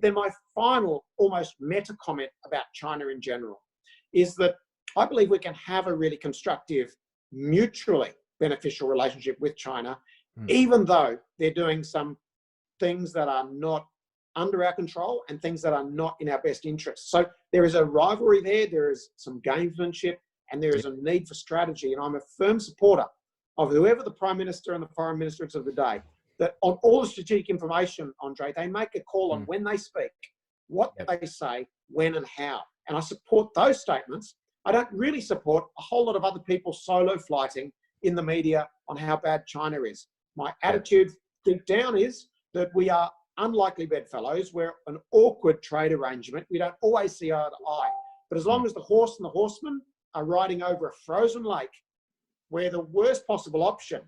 then my final, almost meta comment about China in general is that I believe we can have a really constructive, mutually beneficial relationship with China, even though they're doing some things that are not under our control and things that are not in our best interest. So there is a rivalry there, there is some gamesmanship, and there is a need for strategy. And I'm a firm supporter of whoever the Prime Minister and the Foreign Minister is of the day, that on all the strategic information, Andre, they make a call on when they speak, what they say, when and how. And I support those statements. I don't really support a whole lot of other people solo flighting in the media on how bad China is. My attitude deep down is that we are unlikely bedfellows. We're an awkward trade arrangement. We don't always see eye to eye. But as long as the horse and the horseman are riding over a frozen lake, where the worst possible option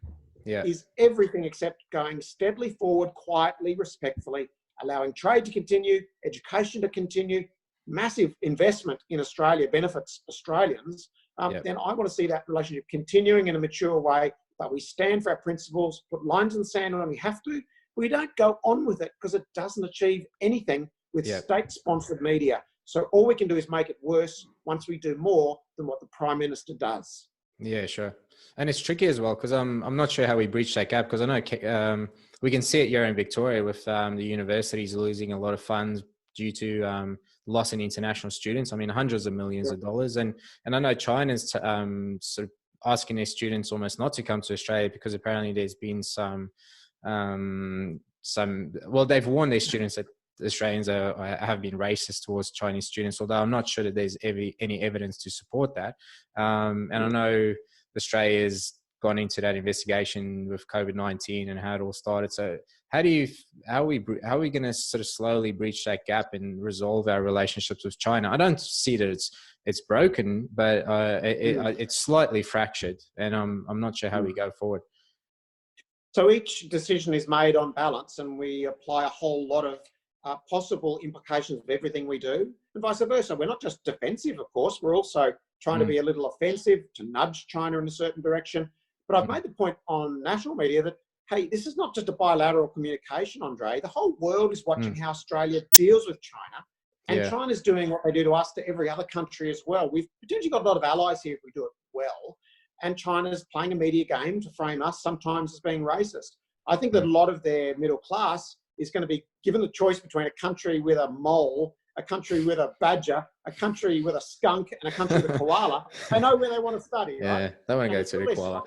is everything except going steadily forward, quietly, respectfully, allowing trade to continue, education to continue, massive investment in Australia benefits Australians, then I want to see that relationship continuing in a mature way, but we stand for our principles, put lines in the sand when we have to. We don't go on with it because it doesn't achieve anything with state-sponsored media. So all we can do is make it worse once we do more than what the Prime Minister does. Yeah, sure. And it's tricky as well because I'm not sure how we breach that gap, because I know we can see it here in Victoria with the universities losing a lot of funds due to loss in international students. I mean, hundreds of millions of dollars. And I know China's sort of asking their students almost not to come to Australia because apparently there's been well, they've warned their students that Australians have been racist towards Chinese students, although I'm not sure that there's any evidence to support that. And I know Australia's gone into that investigation with COVID-19 and how it all started. So how are we going to sort of slowly breach that gap and resolve our relationships with China? I don't see that it's broken, but it's slightly fractured, and I'm not sure how we go forward. So each decision is made on balance, and we apply a whole lot of possible implications of everything we do, and vice versa. We're not just defensive, of course. We're also trying to be a little offensive to nudge China in a certain direction. But I've made the point on national media that, hey, this is not just a bilateral communication, Andre. The whole world is watching how Australia deals with China, and China's doing what they do to us to every other country as well. We've potentially got a lot of allies here if we do it well, and China's playing a media game to frame us sometimes as being racist. I think that a lot of their middle class is going to be given the choice between a country with a mole, a country with a badger, a country with a skunk, and a country with a koala. They know where they want to study, right? Yeah, they won't go to the koala.